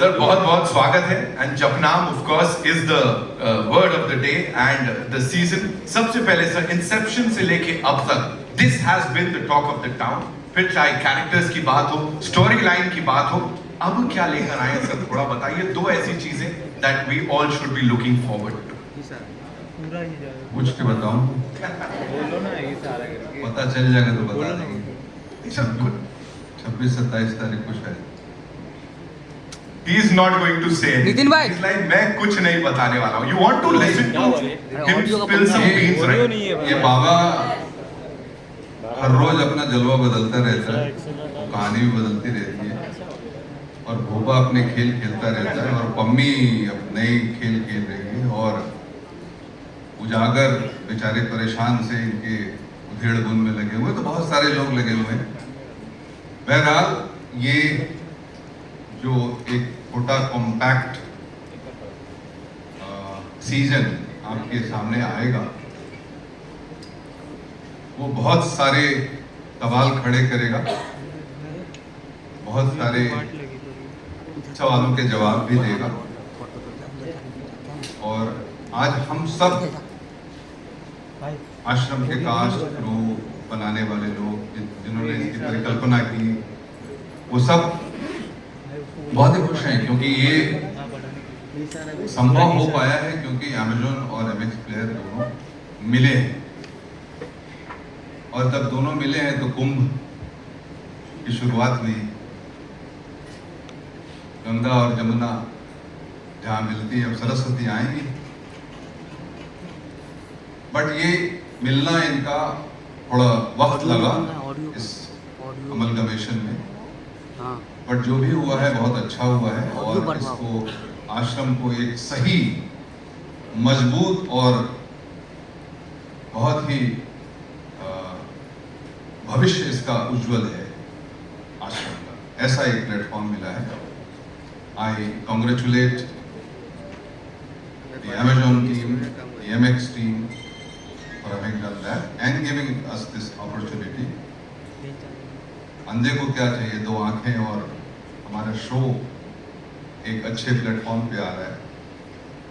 Sir बहुत बहुत स्वागत है and Japnam of course is the word of the day and the season. सबसे पहले सर इंसेप्शन से लेके अब तक this has been the talk of the town. फिर चाहे कैरेक्टर्स की बात हो, स्टोरी लाइन की बात हो, अब क्या लेकर आए सर थोड़ा बताइए। दो ऐसी चीजें that we all should be looking forward to. पूछ के बताऊं? बोलो ना ये सारा करके। पता चल जाएगा तो बता देंगे। सर गुड 26-27 तारीख को शायद। He is not going to say anything. Nitin भाई। He's like मैं कुछ नहीं बताने वाला हूँ। You want to listen to him spill some beans, audio right? नहीं है ये बाबा हर रोज अपना जलवा बदलता रहता है, कहानी भी बदलती रहती है, और भोपा अपने खेल खेलता रहता है, और पम्मी अब नई खेल खेल रही है, और उजागर बेचारे परेशान से इनके उधेड़ बुन में लगे हुए, तो बहुत सारे लोग लगे हुए हैं। बहरहाल ये जो एक छोटा कॉम्पैक्ट सीजन आपके सामने आएगा, वो बहुत सारे सवाल खड़े करेगा, बहुत सारे सवालों के जवाब भी देगा। और आज हम सब आश्रम के कास्ट क्रू बनाने वाले लोग जिन्होंने इसकी परिकल्पना की, वो सब बहुत ही खुश हैं, क्योंकि ये संभव हो पाया है क्योंकि अमेज़न और एमएक्स प्लेयर दोनों मिले हैं, और जब दोनों मिले हैं तो कुंभ की शुरुआत हुई। गंगा और जमुना जहाँ मिलती है, अब सरस्वती आएंगी, बट ये मिलना इनका थोड़ा वक्त लगा इस अमलगमेशन में, बट जो भी हुआ है बहुत अच्छा हुआ है, और इसको आश्रम को एक सही मजबूत और बहुत ही भविष्य इसका उज्जवल है आश्रम का, ऐसा एक प्लेटफॉर्म मिला है। I congratulate the Amazon team, the MX team for having done that and giving us this opportunity. अंधे को क्या चाहिए, दो आंखें, और हमारा शो एक अच्छे प्लेटफॉर्म पे आ रहा है,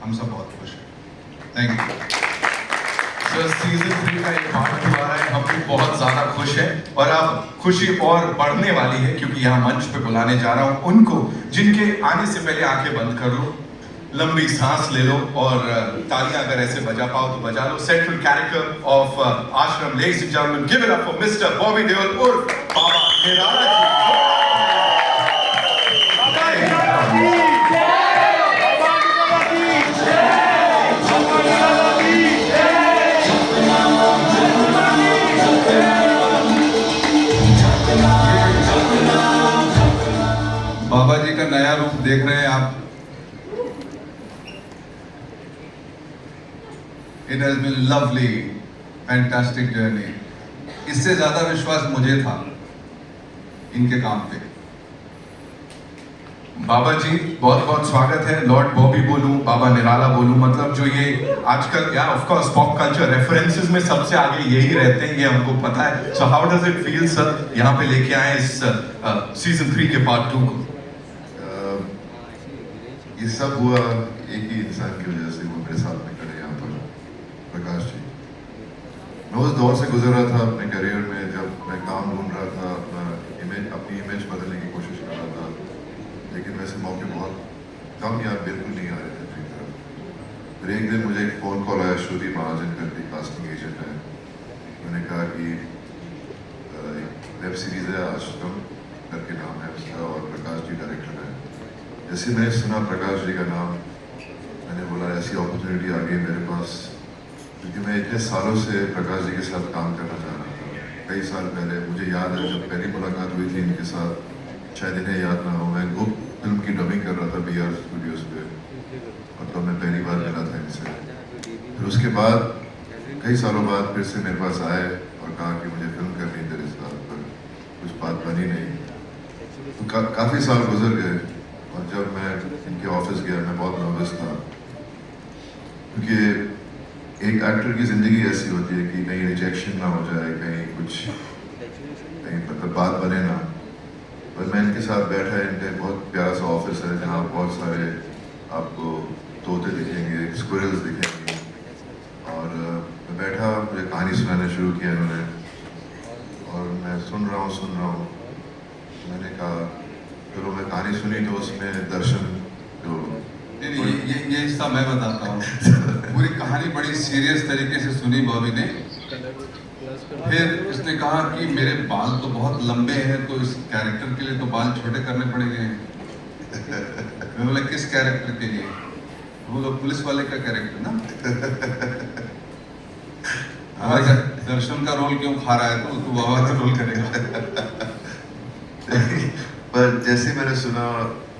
हम सब बहुत खुश हैं। Thank you sir. सीजन 3 का एक पार्ट 2 आ रहा है, हम भी बहुत ज्यादा खुश हैं, और अब खुशी और बढ़ने वाली है क्योंकि यहाँ मंच पे बुलाने जा रहा हूँ उनको जिनके आने से पहले आंखें बंद कर लो, लंबी सांस ले लो, और तालियां अगर ऐसे बजा पाओ तो बजा लो। सेंट्रल कैरेक्टर ऑफ आश्रम, ladies and gentleman, give it up for mister Bobby Deol उर्फ बाबा निराला जी। बाबा जी का नया रूप देख रहे हैं आप। It has been lovely, fantastic journey. इससे ज्यादा विश्वास मुझे था इनके काम पे। बाबा जी बहुत बहुत स्वागत है। लॉर्ड बॉबी बोलूं, बाबा निराला बोलूं, मतलब जो ये आजकल या of course pop culture references में सबसे आगे यही रहते हैं, ये हमको पता है। So how does it feel sir, यहाँ पे लेके आए इस सीजन 3 के पार्ट 2 को? ये सब हुआ एक ही इंसान की वजह से, वो मेरे साथ में खड़े यहाँ पर, प्रकाश जी। मैं उस दौर से गुजर रहा था अपने करियर में जब मैं काम ढूंढ रहा था, अपनी इमेज बदलने की कोशिश कर रहा था, लेकिन वैसे मौके बहुत कम या बिल्कुल नहीं आ रहे थे मेरी तरफ। फिर एक दिन मुझे एक फ़ोन कॉल आया, श्रुति महाजन करके कास्टिंग एजेंट है, उन्होंने कहा कि वेब सीरीज़ है आश्रम करके नाम है उसका, और प्रकाश जी डायरेक्टर है। जैसे मैंने सुना प्रकाश जी का नाम, मैंने बोला ऐसी अपॉर्चुनिटी आ गई मेरे पास, क्योंकि मैं इतने सालों से प्रकाश जी के साथ काम करना चाह रहा था। कई साल पहले मुझे याद है जब पहली मुलाकात हुई थी इनके साथ, शायद इन्हें याद ना हो, मैं गुप्त फिल्म की डबिंग कर रहा था BR स्टूडियोज़ पे, मतलब मैं पहली बार मिला था इनसे। फिर उसके बाद कई सालों बाद फिर से मेरे पास आए और कहा कि मुझे फिल्म करनी तेरे साथ, पर कुछ बात बनी नहीं। तो काफ़ी साल गुजर गए, और जब मैं इनके ऑफिस गया मैं बहुत नर्वस था, क्योंकि एक एक्टर की ज़िंदगी ऐसी होती है कि कहीं रिजेक्शन ना हो जाए, कहीं कुछ कहीं मतलब बात बने ना। पर मैं इनके साथ बैठा है, इनका बहुत प्यारा सा ऑफिस है जहाँ बहुत सारे आपको तोते दिखेंगे, स्क्विरल्स दिखेंगे। और मैं बैठा, मुझे कहानी सुनाना शुरू किया इन्होंने, और मैं सुन रहा हूँ। मैंने कहा चलो, मैं कहानी सुनी तो उसमें दर्शन जो ये हिस्सा मैं बताता हूँ। पूरी कहानी बड़ी सीरियस तरीके से सुनी बॉबी ने। फिर इसने कहा कि मेरे बाल तो बहुत लंबे हैं, तो इस कैरेक्टर के लिए तो बाल छोटे करने पड़ेंगे। मैं बोला किस कैरेक्टर के लिए? वो तो पुलिस वाले का कैरेक्टर ना। हमारे दर्शन का रोल क्यों खा रहा है, तो तू बाबा का रोल करेगा। पर जैसे मैंने सुना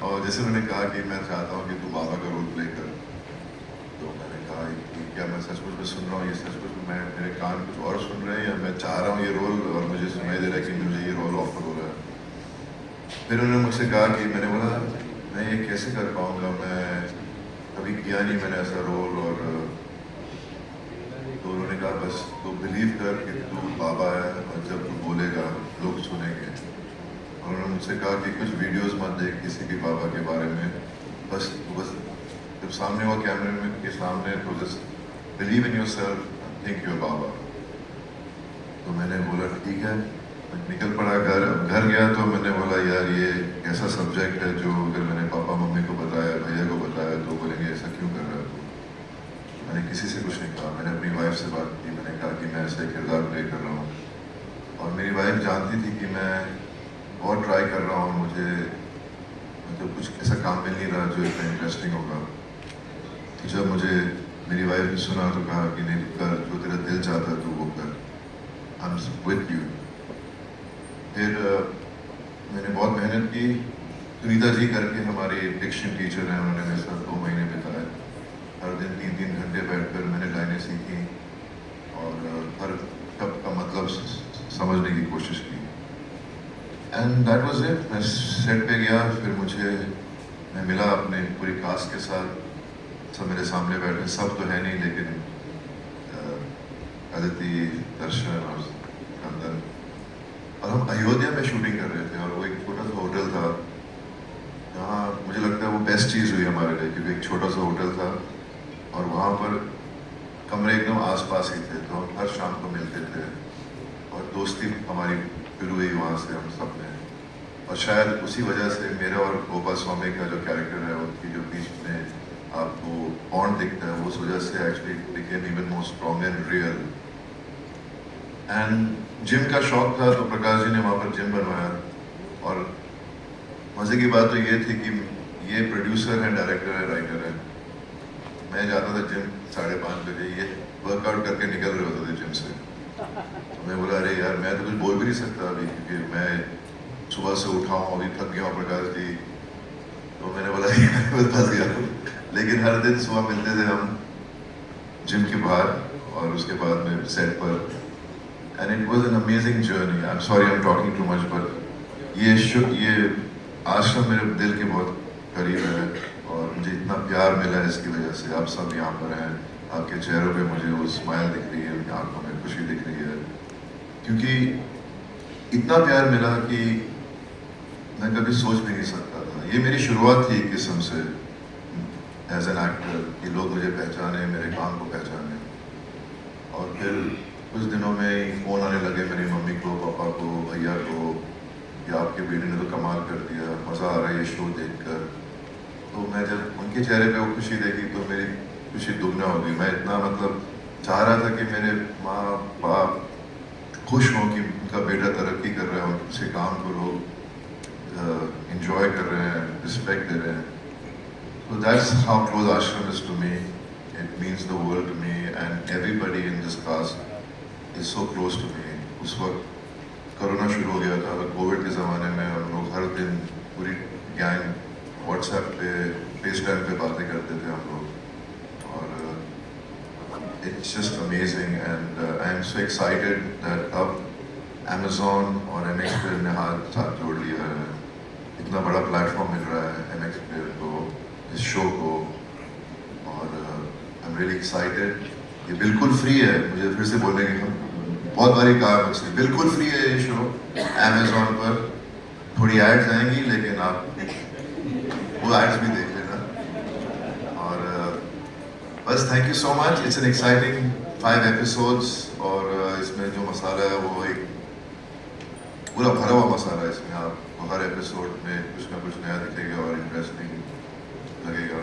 और जैसे मैंने कहा कि मैं चाहता हूँ कि तू बाबा का रोल प्ले कर, तो मैंने कहा कि क्या मैं सचमुच में सुन रहा हूँ, ये सचमुच में मेरे कान कुछ और सुन रहे हैं, या मैं चाह रहा हूँ ये रोल और मुझे सुनाई दे रहा है कि मुझे ये रोल ऑफर हो रहा है। फिर उन्होंने मुझसे कहा कि मैंने बोला मैं ये कैसे कर पाऊँगा, मैं कभी किया नहीं मैंने ऐसा रोल। और तो उन्होंने कहा बस तो बिलीव कर कि तू बाबा है, और जब तू बोलेगा लोग सुनेंगे। और उन्होंने मुझसे कहा कि कुछ वीडियोस मत देख किसी भी बाबा के बारे में, बस जब सामने हुआ कैमरे में के सामने, तो just believe in yourself, think your Baba. तो मैंने बोला ठीक है, निकल पड़ा घर गया। तो मैंने बोला यार ये ऐसा सब्जेक्ट है जो अगर मैंने पापा मम्मी को बताया, भैया को बताया, तो बोलेंगे ऐसा क्यों कर रहा है तू। मैंने किसी से कुछ नहीं कहा, मैंने अपनी वाइफ से बात की, मैंने कहा कि मैं ऐसा किरदार प्ले कर रहा हूँ। और मेरी वाइफ जानती थी कि मैं बहुत ट्राई कर रहा हूँ, मुझे मतलब कुछ ऐसा काम मिल नहीं रहा जो इतना इंटरेस्टिंग होगा। तो जब मुझे मेरी वाइफ ने सुना तो कहा कि नहीं कर, जो तेरा दिल चाहता है तू वो कर, आई एम विद यू। फिर मैंने बहुत मेहनत की। सुनीता जी करके हमारी डिक्शन टीचर हैं, उन्होंने मेरे साथ 2 महीने बिताए। हर दिन 3-3 घंटे बैठकर मैंने लाइनें सीखी और हर शब्द का मतलब समझने की कोशिश की। And that was it. मैं सेट पे गया, फिर मैं मिला अपने पूरी कास्ट के साथ। सब मेरे सामने बैठे, सब तो है नहीं लेकिन अदिति, दर्शन और कंदन। और हम अयोध्या में शूटिंग कर रहे थे, और वो एक छोटा सा होटल था जहाँ मुझे लगता है वो बेस्ट चीज़ हुई हमारे लिए, क्योंकि एक छोटा सा होटल था और वहाँ पर कमरे एकदम आसपास ही थे, तो हम हर शाम को मिलते थे और दोस्ती हमारी शुरू हुई वहाँ से हम सब ने। और शायद उसी वजह से मेरा और गोपाल स्वामी का जो कैरेक्टर है, उनकी जो बीच में आपको बॉन्ड दिखता है, वो उस वजह से actually became even more strong and real. And gym का शौक था, तो प्रकाश जी ने वहाँ पर जिम बनवाया। और मज़े की बात तो ये थी कि ये प्रोड्यूसर है, डायरेक्टर है, राइटर है। मैं जाता था जिम 5:30 बजे, ये वर्कआउट करके निकल रहे होते थे जिम से। तो मैं बोला अरे यार, मैं तो कुछ बोल भी नहीं सकता अभी, क्योंकि मैं सुबह से उठा हूँ, अभी थक गया हूँ प्रकाश जी। तो मैंने बोला बता दिया। लेकिन हर दिन सुबह मिलते थे हम जिम के बाहर, और उसके बाद में सेट पर। And it was an amazing journey. I am sorry I am talking too much, but ये आश्रम मेरे दिल के बहुत करीब है, और मुझे इतना प्यार मिला है इसकी वजह से। आप सब यहाँ पर हैं, आपके चेहरों पे मुझे वो स्माइल दिख रही है, उनकी आंखों में खुशी दिख रही है, क्योंकि इतना प्यार मिला कि मैं कभी सोच भी नहीं सकता था। ये मेरी शुरुआत थी एक किस्म से एज एन एक्टर, कि लोग मुझे पहचाने, मेरे काम को पहचाने। और फिर कुछ दिनों में ही फ़ोन आने लगे मेरी मम्मी को, पापा को, भैया को, कि आपके बेटे ने तो कमाल कर दिया, मज़ा आ रहा है ये शो देखकर। तो मैं जब उनके चेहरे पे वो खुशी देखी तो मेरी खुशी दुगना हो गई। मैं इतना मतलब चाह रहा था कि मेरे माँ बाप खुश हों कि उनका बेटा तरक्की कर रहा है, उसके काम को लोग enjoy कर रहे हैं, रिस्पेक्ट दे रहे हैं। So that's how close Ashram is to me. It means the world to me, and everybody in this cast is so close to me. उस वक्त कोरोना शुरू हो गया था, कोविड के ज़माने में हम लोग हर दिन पूरी गैंग व्हाट्सएप पे, फेसटाइम पे बातें करते थे हम लोग। और it's just amazing, and I am so excited that अब Amazon और MX Player ने साथ जोड़ लिया है। इतना बड़ा प्लेटफॉर्म मिल रहा है MX Player को, इस शो को, और आई एम रियली एक्साइटेड। ये बिल्कुल फ्री है, मुझे फिर से बोलने की बहुत बारी कहा मुझसे, बिल्कुल फ्री है ये शो Amazon पर। थोड़ी एड्स आएंगी, लेकिन आप वो एड्स भी देख लेना। और बस thank you so much. It's an exciting 5 episodes, और इसमें जो मसाला है वो एक पूरा भरा हुआ मसाला है। इसमें आपको हर एपिसोड में कुछ ना कुछ नया दिखेगा और इंटरेस्टिंग लगेगा।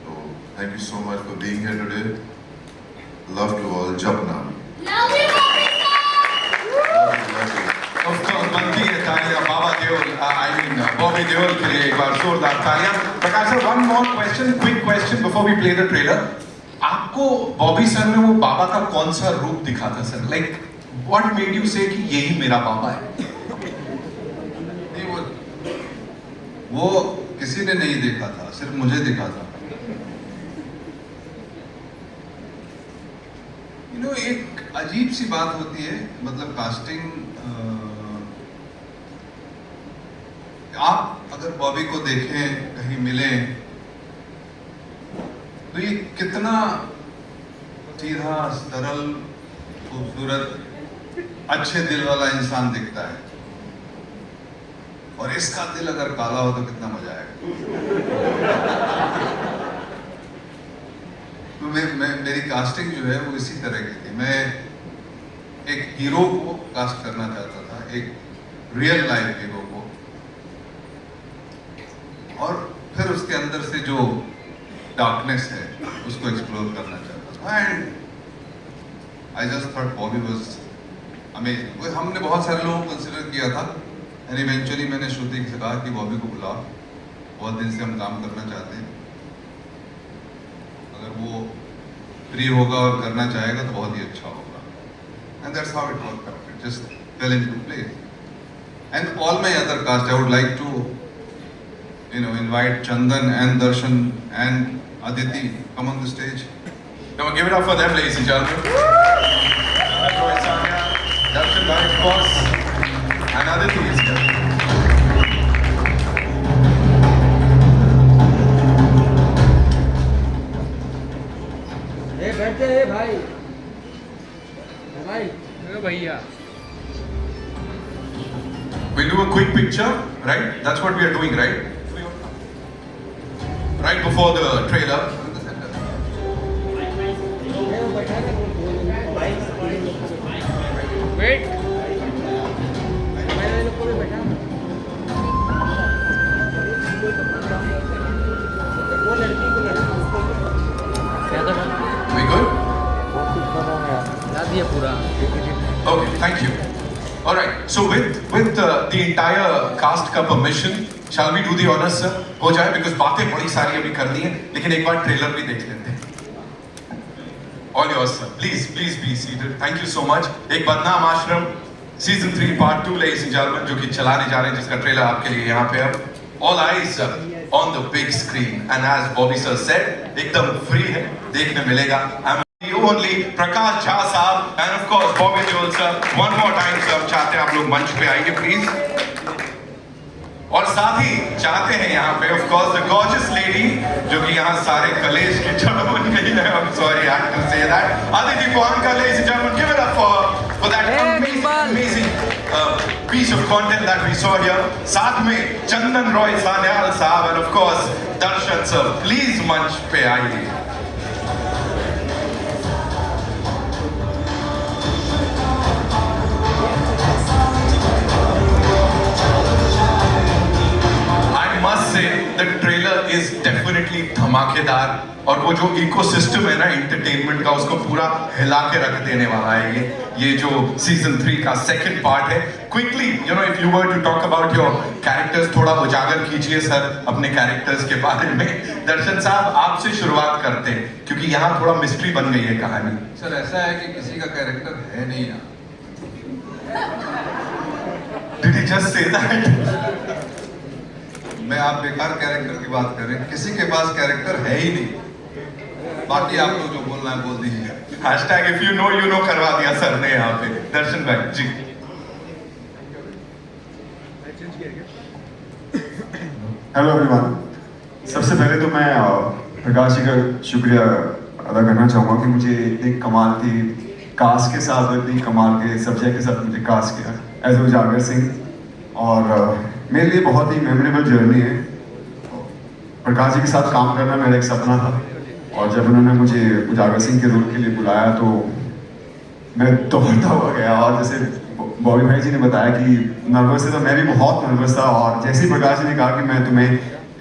तो thank you so much for being here today. Love to all. Japna. Of course, बनती है तालियां बाबा देओल, बॉबी देओल के लिए एक बार जोरदार तालियां। प्रकाश sir, one more question, quick question before we play the trailer. आपको बॉबी सर में वो बाबा का कौन सा रूप दिखा था sir? Like, what made you say कि यही मेरा बाबा है? नहीं, वो किसी ने नहीं देखा था, सिर्फ मुझे दिखा था। एक अजीब सी बात होती है, मतलब कास्टिंग। आप अगर बॉबी को देखें, कहीं मिलें, तो ये कितना सीधा, सरल, खूबसूरत, अच्छे दिल वाला इंसान दिखता है। और इसका दिल अगर काला हो तो कितना मजा आएगा। तो मेरी कास्टिंग जो है वो इसी तरह की थी। मैं एक हीरो को कास्ट करना चाहता था, एक रियल लाइफ हीरो को, और फिर उसके अंदर से जो डार्कनेस है उसको एक्सप्लोर करना चाहता था। And I just thought Bobby was amazing. हमने बहुत सारे लोगों को कंसिडर किया था, एंड इवेंचुअली मैंने श्रुति से कहा कि बॉबी को बुलाओ, बहुत दिन से हम काम करना चाहते हैं, अगर वो फ्री होगा और करना चाहेगा तो बहुत ही अच्छा होगा। And that's how it worked out. It just fell into place. And all my other cast, I would like to invite Chandan and Darshan and Aditi come on the stage. Now give it up for them, ladies and gentlemen. Roy Sanya, Darshan Bhai, of course, and Aditi is here. बैठे भाई भैया। We'll do a quick picture, right? That's what we are doing, right? Right before the trailer. Wait. We good? पूरा। Okay, thank you. All right. So with the entire cast का permission, shall we do the honors, sir? हो जाए, because बातें बड़ी सारी अभी करनी है, लेकिन एक बार ट्रेलर भी देख लेते हैं। All yours, sir. Please be seated. Thank you so much. एक बदनाम आश्रम season 3 part 2, ladies and gentlemen, जो कि चलाने जा रहे हैं, जिसका ट्रेलर आपके लिए यहाँ पे अब। All eyes on the big screen, and as Bobby sir said, एकदम फ्री है, देखने मिलेगा। I'm you only, Prakash Jha साहब, and of course Bobby Deol sir. One more time sir, हम चाहते हैं आप लोग मंच पे आइए प्लीज। और साथ ही चाहते हैं यहाँ पे of course the gorgeous lady, जो कि यहाँ सारे कलेज की जड़ बन गई है। I'm sorry I have to say that. Aditi Pohanka, ladies and gentlemen, give it up for that amazing piece of content that we saw here. साथ में चंदन रॉय सान्याल साहब and of course Darshan sir, please मंच पे आइए। The trailer is definitely धमाकेदार, और वो जो इकोसिस्टम है ना एंटरटेनमेंट का, उसको पूरा हिला के रख देने वाला है ये जो सीजन 3 का सेकंड पार्ट है। Quickly if you were to talk about your characters, थोड़ा उजागर कीजिए सर अपने कैरेक्टर्स के बारे में। दर्शन साहब, आपसे शुरुआत करते हैं, क्योंकि यहाँ थोड़ा मिस्ट्री बन गई है कहानी। सर ऐसा है कि किसी का कैरेक्टर है नहीं यहाँ। Did he just say that? मैं आप बेकार कैरेक्टर की बात कर रहे हैं, किसी के पास कैरेक्टर है ही नहीं। बाकी आप लोग जो बोलना है बोल दीजिए। हैशटैग इफ यू नो करवा दिया सर ने यहाँ पे। दर्शन भाई जी। Hello everyone. सबसे पहले तो मैं प्रकाश जी का शुक्रिया अदा करना चाहूँगा कि मुझे इतनी कमाल की कास्ट के साथ, इतनी कमाल के सब्जेक्ट के साथ मुझे कास्ट किया एज उजागर सिंह। और मेरे लिए बहुत ही मेमोरेबल जर्नी है। प्रकाश जी के साथ काम करना मेरा एक सपना था, और जब उन्होंने मुझे उजागर सिंह के रोल के लिए बुलाया तो मैं दौड़ता हुआ गया। और जैसे बॉबी भाई जी ने बताया कि नर्वस है, तो मैं भी बहुत नर्वस था। और जैसे ही प्रकाश जी ने कहा कि मैं तुम्हें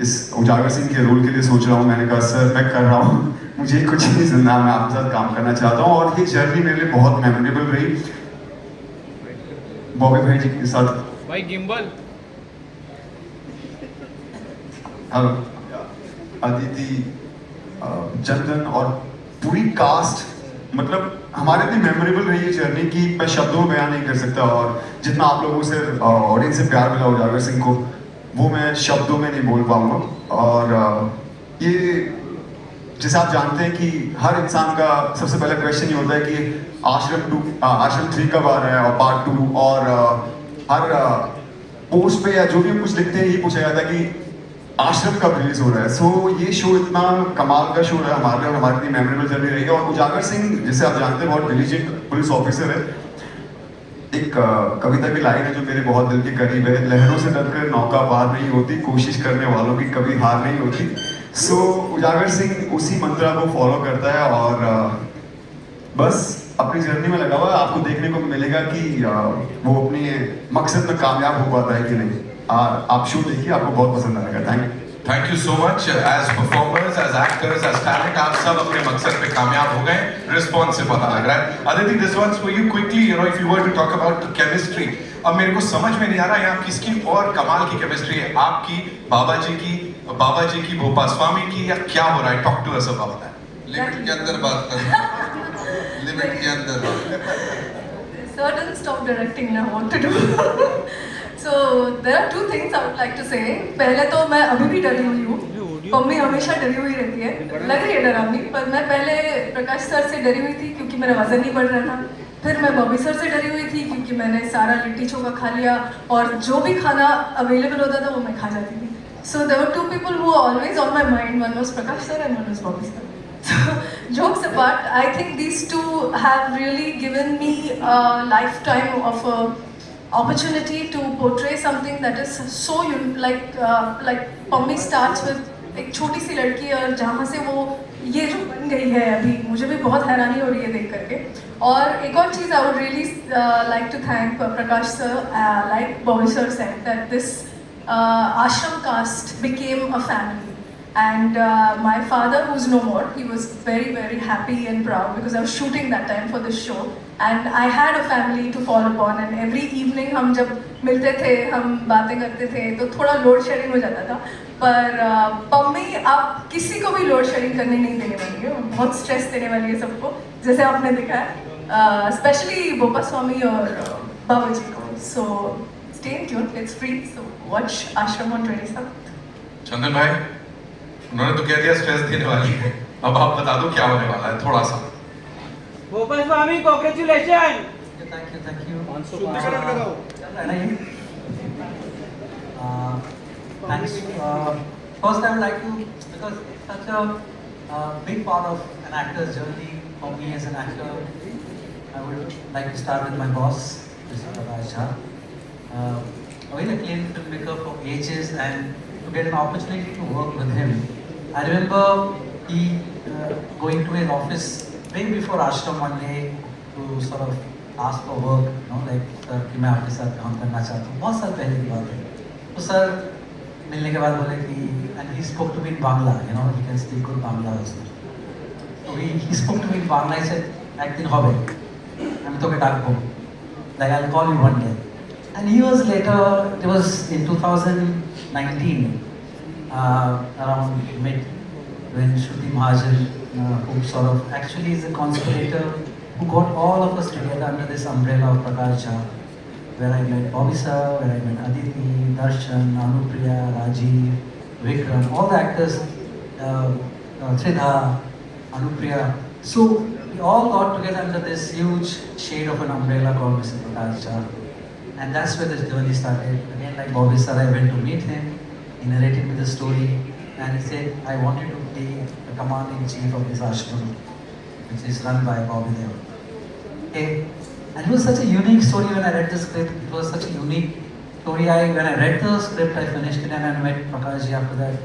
इस उजागर सिंह के रोल के लिए सोच रहा हूँ, मैंने कहा सर मैं कर रहा हूँ, मुझे कुछ नहीं सुनना, मैं आपके साथ काम करना चाहता हूँ। और ये जर्नी मेरे लिए बहुत मेमोरेबल रही बॉबी भाई जी के साथ। भाई गिम्बल अदिति, चंदन और पूरी कास्ट, मतलब हमारे इतनी मेमोरेबल रही है जर्नी कि मैं शब्दों में बयान नहीं कर सकता। और जितना आप लोगों से ऑडियंस से प्यार मिला उजागर सिंह को, वो मैं शब्दों में नहीं बोल पाऊंगा। और ये जैसे आप जानते हैं कि हर इंसान का सबसे पहला क्वेश्चन ये होता है कि आश्रम 3 कब आ रहा है, और पार्ट 2। और हर पोस्ट पे या जो भी हम कुछ लिखते हैं ये पूछा जाता है कि आश्रम कब रिलीज हो रहा है। सो ये शो इतना कमाल का शो है हमारे, और हमारी इतनी मेमोरेबल जर्नी रही है। और उजागर सिंह जैसे आप जानते हैं बहुत डिलीजेंट पुलिस ऑफिसर है। एक कविता की लाइन है जो मेरे बहुत दिल के करीब है, लहरों से डरकर नौका पार नहीं होती, कोशिश करने वालों की कभी हार नहीं होती। सो उजागर सिंह उसी मंत्रा को फॉलो करता है, और बस अपनी जर्नी में लगा हुआ है। आपको देखने को मिलेगा कि वो अपनी मकसद में कामयाब हो पाता है कि नहीं। आप शो देखिए, आपको बहुत पसंद आएगा। Thank you so much. As performers, as actors, as talent, आप सब अपने मकसद पे कामयाब हो गए। रिस्पॉन्स से पता लग रहा है। Aditi, this one's for you quickly, you know, if you were to talk about chemistry, अब मेरे को समझ में नहीं आ रहा यहाँ किसकी और कमाल की केमिस्ट्री है, आपकी, बाबा जी की, भोपा स्वामी की, या क्या हो रहा है? Talk to us about that. Limit के अंदर बात कर, लिमिट के अंदर। Sir doesn't stop directing now what to do. So there are two things I would like to say. पहले तो मैं अभी भी डरी हुई हूँ, मम्मी हमेशा डरी हुई रहती है, लग रही है डरावनी, पर मैं पहले प्रकाश सर से डरी हुई थी क्योंकि मेरा वजन नहीं बढ़ रहा था। फिर मैं बॉबी सर से डरी हुई थी क्योंकि मैंने सारा लिट्टी चोखा खा लिया, और जो भी खाना अवेलेबल होता था वो मैं खा जाती थी। So there were two people who were always on my mind. One was Prakash sir and one was Bobby sir. So, jokes apart, I think these two have really given me a lifetime of a opportunity to portray something that is so like Pommy starts with एक छोटी सी लड़की, और जहाँ से वो ये जो बन गई है अभी, मुझे भी बहुत हैरानी हो रही है देख करके। और एक और चीज़, I would really like to thank Prakash sir, like Bobby sir said, that this ashram caste became a family. And my father, who's no more, he was very, very happy and proud because I was shooting that time for this show. And I had a family to fall upon. And every evening हम जब मिलते थे, हम बातें करते थे, तो थोड़ा लोड शेयरिंग हो जाता था। पर पम्मी आप किसी को भी लोड शेयरिंग करने नहीं देने वाली है, बहुत स्ट्रेस देने वाली है सबको, जैसे आपने देखा है, स्पेशली बोपा स्वामी और बाबा जी को। सो stay tuned, it's free, so watch Ashram on 27th. चंदन भाई, उन्होंने तो कह दिया स्ट्रेस देने वाली है, अब आप बता दो क्या होने वाला है थोड़ा सा। भोपाल स्वामी, कांग्रेचुलेशन। Thank you. शुद्धिकरण कराओ। Thanks. First, I would like to, because it's such a big part of an actor's journey for me as an actor, I would like to start with my boss, Mr. Prakash Jha. A very acclaimed filmmaker for ages, and to get an opportunity to work with him. I remember he going to his office way before Ashram one day to sort of ask for work, you know, like sir कि मैं आपके साथ काम करना चाहता हूँ। बहुत साल पहले की बात है। तो सर मिलने के बाद बोले कि, and he spoke to me in Bangla, you know, he can speak good Bangla also. So he spoke to me in Bangla. He said, "একদিন হবে, আমি তোকে ডাকবো, like I'll call you one day." And years later, it was in 2019, around mid, when Shruti Mahajan, who sort of actually is a conspirator, who got all of us together under this umbrella of Prakash Jha, where I met Bobby sir, where I met Aditi, Darshan, Anupriya, Rajiv, Vikram, all the actors, Tridha, Anupriya. So we all got together under this huge shade of an umbrella called Mr. Prakash Jha. And that's where this journey started. Again, like Bobby sir, I went to meet him, he narrated me the story, and he said, I want you to be the commanding-chief of this ashram, which is run by Bobby Deol. Okay. And it was such a unique story when I read the script. It was such a unique story, when I read the script, I finished it and I met Prakash ji after that.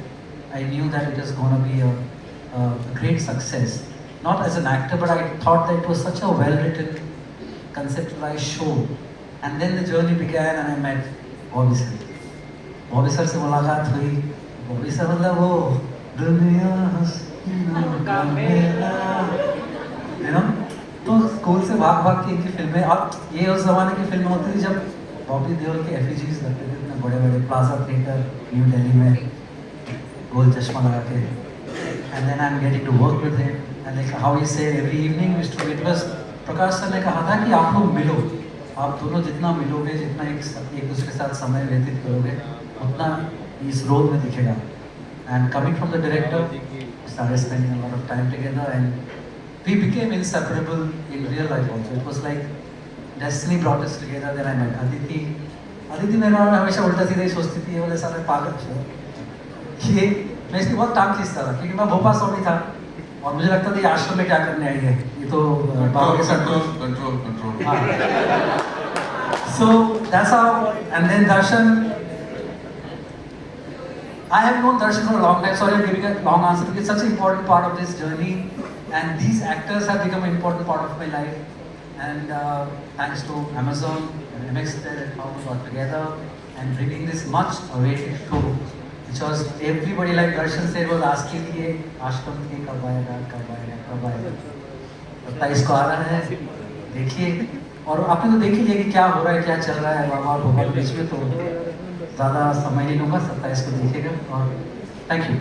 I knew that it was going to be a great success. Not as an actor, but I thought that it was such a well-written, conceptualized show. And then the journey began and I met Bobby sir. Bobby sir से मुलाकात हुई. Bobby sir मतलब वो दुनिया हसीना का मेला, you know? तो school से भाग के इनकी फिल्में, अब ये उस जमाने की फिल्में होती थी जब बॉबी देओल के एफिजीज लगते थे इतने बड़े बड़े प्लाजा थिएटर न्यू दिल्ली में, गोल चश्मा लगा के. And then I am getting to work with him and like how he said every evening we to it was, Prakash sir ने कहा था कि आप लोग मिलो, आप दोनों जितना मिलोगे, जितना एक दूसरे के साथ समय व्यतीत करोगे, उतना इस रोल में दिखेगा. And coming from the director, started spending a lot of time together and we became inseparable in real life also. It was like destiny brought us together. Then I met Aditi. Aditi मेरे बारे में हमेशा उल्टा सीधा ही सोचती थी, ये वाले सारे पागल थे. ये मैं इसकी बहुत टांग खींचता था क्योंकि मैं भोपाल स्वामी था और मुझे लगता था ये आश्रम में क्या करने आई है, ये तो बाबा के साथ. Control. So that's how. And then Darshan, I have known Darshan for a long time. Sorry, I'm giving a long answer because it's such an important part of this journey, and these actors have become an important part of my life. And thanks to Amazon and MX and how we got together and bringing this much awaited show, which was everybody like Darshan said was asking ये आश्रम के कब आएगा, कब आएगा, कब आएगा. 27 को आ रहा है, देखिए. और आपने तो देख ही लिया कि क्या हो रहा है, क्या चल रहा है बाबा और भोपाल बीच में. तो ज़्यादा समय नहीं लूँगा, 27 को देखिएगा. और थैंक यू.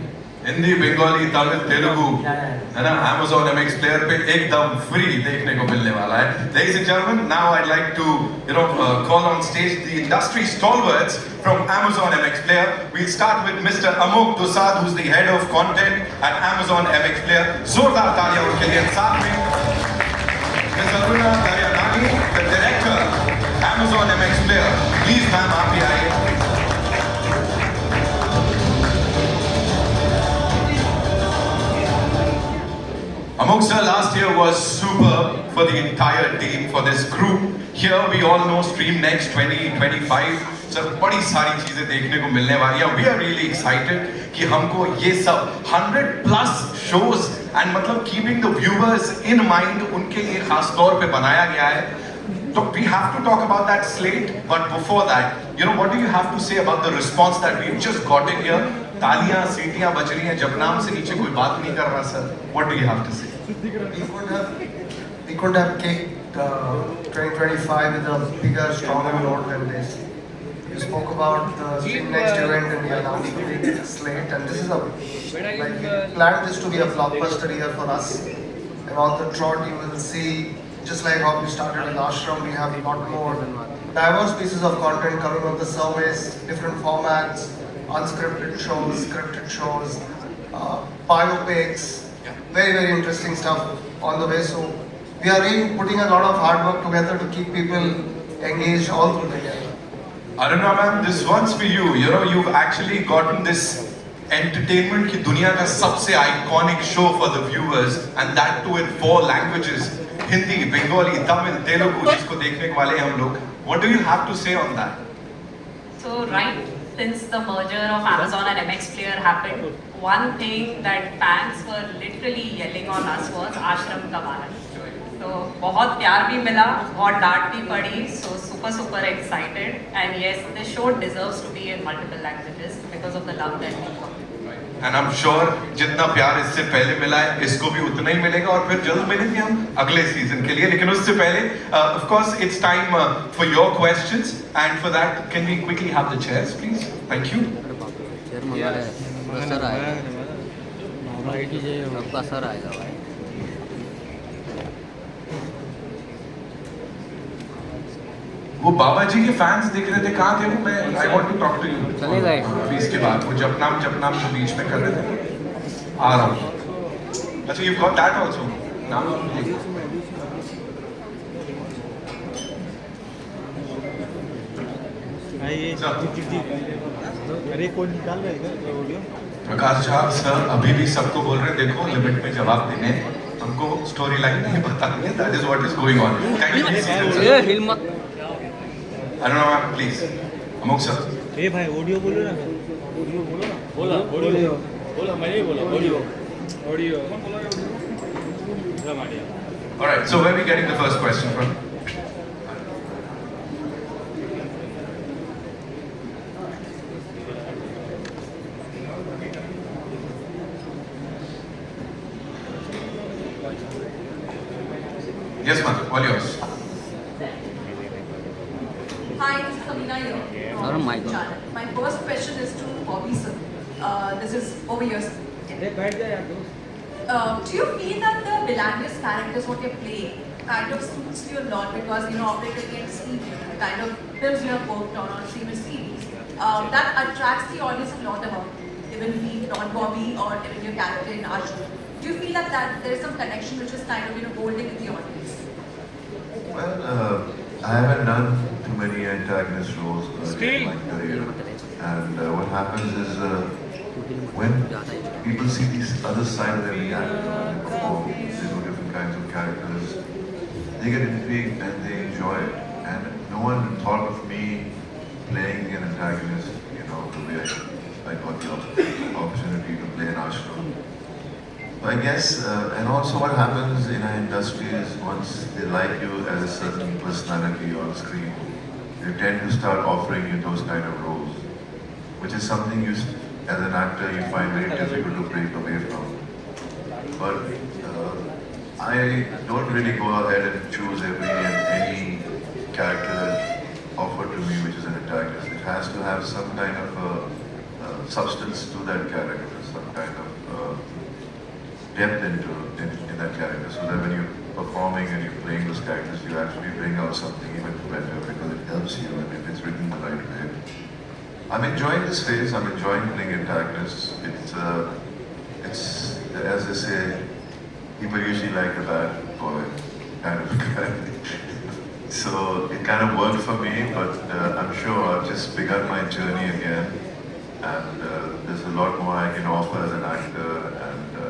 हिंदी, बंगाली, तमिल, तेलुगु है ना, Amazon MX Player पे एकदम फ्री देखने को मिलने वाला है. Ladies and gentlemen, now I'd like to call on stage the industry stalwarts from Amazon MX Player. We'll start with Mr. Amok Dosad, who's the head of content at Amazon MX Player. जोरदार तालियां उनके लिए. साथ में Ms. Aruna Daryanani, the director, Amazon MX Player. Please ma'am, आप भी आइए. Amok sir, last year was superb for the entire team, for this group. Here we all know Stream Next 2025. Sir, बड़ी सारी चीजें देखने को मिलने वाली हैं. We are really excited कि हमको ये सब 100+ shows and मतलब keeping the viewers in mind, उनके लिए खास तौर पे बनाया गया है. So we have to talk about that slate, but before that, what do you have to say about the response that we've just gotten here? तालियां, सीटियां बज रही हैं, जब नाम से नीचे कोई बात नहीं कर रहा sir. What do you have to say? We could have kicked 2025 with a bigger, stronger note than this. You spoke about the Stream Next event and we announced the big slate, and this is we planned this to be a blockbuster year for us. And on the trot you will see, just like how we started in Ashram, we have a lot more diverse pieces of content coming on the service, different formats, unscripted shows, scripted shows, biopics, very, very interesting stuff on the way. So we are really putting a lot of hard work together to keep people engaged all through the year. Aruna ma'am, this one's for you. You've actually gotten this entertainment की दुनिया का सबसे iconic show for the viewers, and that too in 4 languages. Hindi, Bengali, Tamil, Telugu, जिसको देखने वाले हैं हम लोग. What do you have to say on that? So right since the merger of Amazon and MX Player happened, one thing that fans were literally yelling on us was Ashram कब आ रहा है. So बहुत प्यार भी मिला, बहुत डांट भी पड़ी. So super excited, and yes, this show deserves to be in multiple languages because of the love that we got. And I'm sure जितना प्यार इससे पहले मिला है, इसको भी उतना ही मिलेगा और फिर जल्द मिलेंगे हम अगले सीजन के लिए. लेकिन उससे पहले, of course, it's time for your questions, and for that, can we quickly have the chairs, please? Thank you. Sir आएगा, आपका सर आएगा भाई. वो बाबा जी के फैंस दिख रहे थे, कहाँ थे वो? मैं I want to talk to you. चले गए अभी इसके बाद वो जपनाम जो बीच में कर रहे थे, आ रहा हूँ. अच्छा, यू गॉट दैट आल्सो. नाम अरे कौन निकाल रहा है ऑडियो? प्रकाश झा सर अभी भी सबको बोल रहे हैं, देखो लिमिट में जवाब देने, हमको स्टोरी लाइन नहीं बतानी है. That is what is going on. ये हिल मत. I don't know, ma'am, please. अमुक सर ए भाई ऑडियो बोलो ना ऑडियो बोलो ना बोला ऑडियो बोला मैंने ही बोला audio audio All right, so where are we getting the first question from? Yes, ma'am, all yours. Hi, this is Amina here. My first question is to Bobby sir. This is over here. Sir. Do you feel that the villainous characters what you're playing kind of suits you a lot because operating against Steve, kind of films you have worked on previous series, that attracts the audience a lot about even be not Bobby or even your character in Ashram. Do you feel that there is some connection which is kind of holding with the audience? Well, I haven't done too many antagonist roles early in my career, and what happens is when people see this other side of every actor, they perform, they do different kinds of characters, they get intrigued and they enjoy it. And no one thought of me playing an antagonist, the way I got the opportunity to play an Ashram. I guess, and also what happens in our industry is once they like you as a certain personality on screen, they tend to start offering you those kind of roles, which is something you, as an actor, you find very difficult to break away from. But I don't really go ahead and choose every and any character that's offered to me, which is an antagonist. It has to have some kind of substance to that character, some kind of depth in that character, so that when you're performing and you're playing those characters, you actually bring out something even better because it helps you and if it's written the right way. I'm enjoying this phase. I'm enjoying playing antagonists. It's as they say, people usually like a bad boy kind of guy. So it kind of worked for me, but I'm sure I've just begun my journey again, and there's a lot more I can offer as an actor.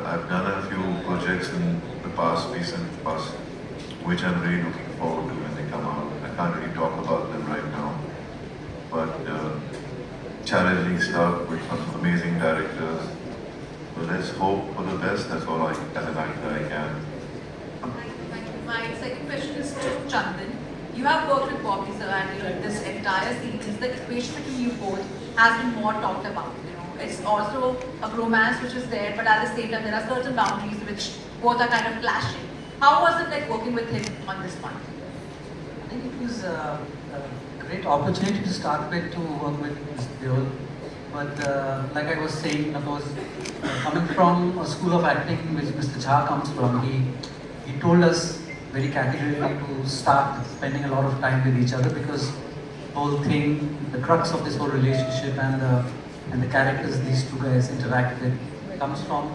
I've done a few projects in the recent past, which I'm really looking forward to when they come out. I can't really talk about them right now, but challenging stuff with some amazing directors. So let's hope for the best. That's all as an actor, I can. Thank you. My second question is to Chandan. You have worked with Bobby sir, and this entire series, the equation between you both has been more talked about. It's also a romance which is there, but at the same time there are certain boundaries which both are kind of clashing. How was it like working with him on this one? I think it was a great opportunity to start with to work with Mr. Deol. But like I was saying, of course, coming from a school of acting which Mr. Jha comes from, he told us very categorically to start spending a lot of time with each other because the whole thing, the crux of this whole relationship and the characters these two guys interact with comes from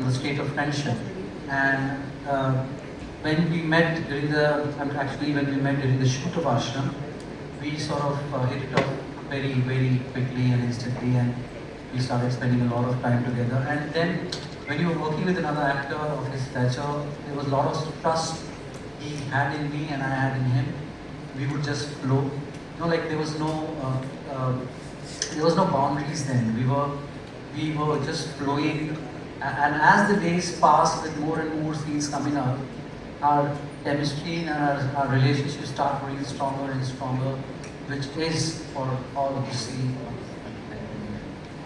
the state of friendship. And when we met during the shoot of Ashram, we sort of hit it off very, very quickly and instantly, and we started spending a lot of time together. And then when you were working with another actor of his stature, there was a lot of trust he had in me and I had in him. We would just flow. Like there was no boundaries then. We were just flowing, and as the days passed with more and more scenes coming out, our chemistry and our relationship start growing stronger and stronger, which is for all to see.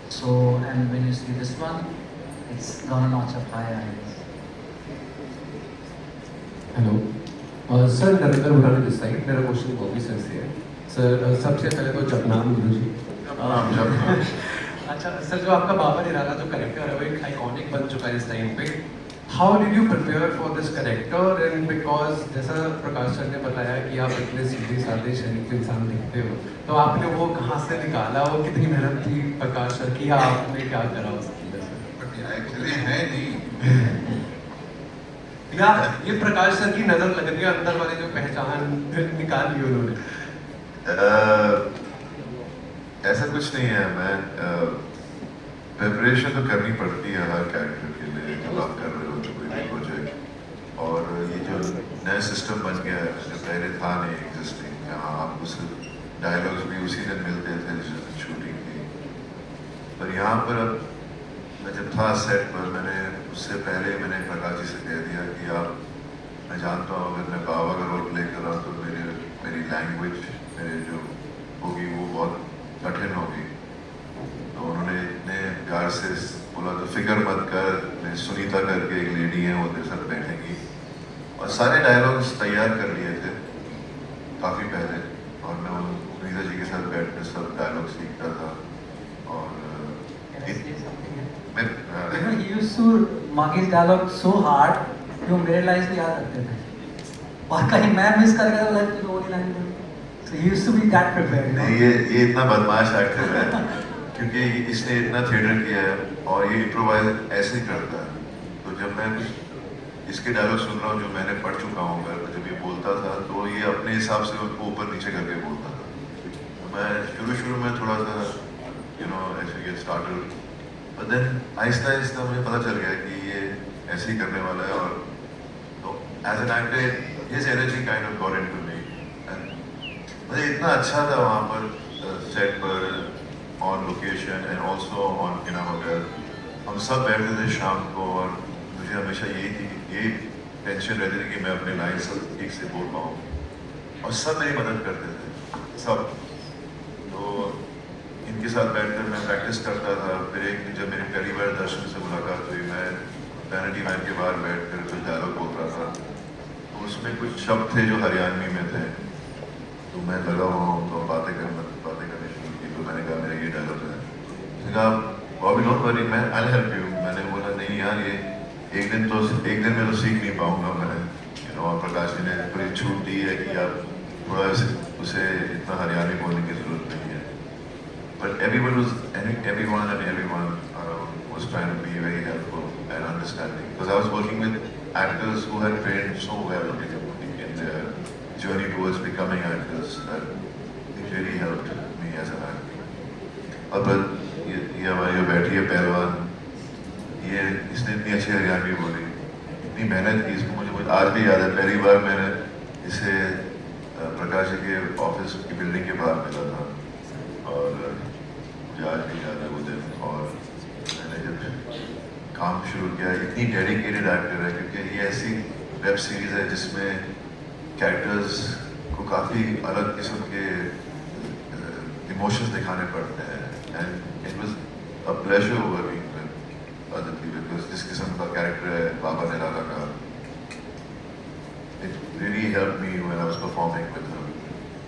So, and when you see this one, it's gonna notch up higher, I guess. Hello sir, Narendra Burani this side. मेरा question Bobby sir से है. Sir सबसे पहले तो जपनाम गुरु जी. अच्छा sir, जो आपका बाबर इरादा जो करेक्टर है वो एक आइकॉनिक बन चुका है इस टाइम पे. How did you prepare for this character? And because जैसा प्रकाश सर ने बताया कि आप इतने सीधे साधे शरीफ इंसान दिखते हो, तो आपने वो कहाँ से निकाला? वो कितनी मेहनत थी प्रकाश सर की, आपने क्या करा उसके लिए? बट एक्चुअली है नहीं या ये प्रकाश सर की नजर लग रही है, अंदर वाली जो पहचान निकाल ली उन्होंने. ऐसा कुछ नहीं है. मैं प्रिपरेशन तो करनी पड़ती है हर कैरेक्टर के लिए जब आप कर रहे हो तो कोई भी प्रोजेक्ट. और ये जो नया सिस्टम बन गया है जो पहले था नहीं एग्जिस्टिंग, जहाँ आपको सिर्फ डायलॉग्स भी उसी दिन मिलते थे जिस दिन शूटिंग थी। पर यहाँ पर अब मैं जब था सेट पर, मैंने उससे पहले मैंने प्रकाश जी से कह दिया कि आप, मैं जानता हूँ अगर मैं बाबा का रोल प्ले कर रहा हूँ तो मेरी लैंग्वेज मेरे जो होगी वो बहुत कठिन होगी। तो उन्होंने इतने प्यार से बोला तो फिक्र मत कर, मैं सुनीता करके एक लेडी है वो तेरे साथ बैठेंगी, और सारे डायलॉग्स तैयार कर लिए थे काफ़ी पहले, और मैं सुनीता जी के साथ बैठ कर सब डायलॉग सीखता था। और he used to mark his dialogue so hard कि वो मेरे लाइन्स भी याद रखते थे, और कहीं मैं मिस कर गया तो लाइक तो वही लाइन बोली। So he used to be that prepared. नहीं, ये इतना बदमाश एक्टर है क्योंकि इसने इतना थिएटर किया है और ये इम्प्रोवाइज ऐसे ही करता है। तो जब मैं इसके डायलॉग सुन रहा हूँ जो मैंने पढ़ चुका हूँ, जब ये बोलता था तो ये अपने हिसाब से उनको ऊपर नीचे करके बोलता था। तो मैं शुरू में थोड़ा सा ऐसे get started, but then Aahista Aahista मुझे पता चल गया कि ये ऐसे ही करने वाला है। और तो as an actor his energy kind of got into me, and मुझे इतना अच्छा था वहाँ पर सेट पर, on location and also on in hotel. हम सब बैठते थे शाम को और मुझे हमेशा यही टेंशन रहती थी कि मैं अपने लाइन सब ठीक से बोल पाऊँ, और सब मेरी मदद करते थे सब। तो इनके साथ बैठकर मैं प्रैक्टिस करता था। फिर एक दिन जब मेरी पहली बार दर्शन से मुलाकात हुई, मैं वैनिटी वैन के बाहर बैठकर कुछ डायलॉग बोल रहा था, तो उसमें कुछ शब्द थे जो हरियाणवी में थे, तो मैं लगा हुआ हूँ तो बातें करने शुरू की। तो मैंने कहा मेरा ये डायलॉग है, उसने कहा बॉबी डोंट वरी, मैं आई हेल्प यू। मैंने बोला नहीं यार, ये एक दिन में तो सीख नहीं पाऊंगा मैं। और प्रकाश जी ने पूरी छूट दी है कि आप थोड़ा उसे इतना हरियाणवी बोलने की जरूरत नहीं है। But everyone was trying to be very helpful and understanding, because I was working with actors who had trained so well in their journey towards becoming actors that it really helped me as an actor. और ये हमारी जो बैठी है पहलवान, ये इसने इतनी अच्छी हरियाणवी बोली, इतनी मेहनत की, इसको मुझे आज भी याद है। पहली बार मैंने इसे प्रकाश जी के ऑफिस की बिल्डिंग के बाहर मिला था, और मुझे आज भी याद है वो दिन। और मैंने जब काम शुरू किया, इतनी डेडिकेटेड एक्टर है, क्योंकि ये ऐसी वेब सीरीज़ है जिसमें कैरेक्टर्स को काफ़ी अलग किस्म के इमोशंस दिखाने पड़ते हैं, and it was a pleasure working with Aditi, because जिस किस्म का कैरेक्टर है बाबा निराला का, it really helped me when I was performing with her.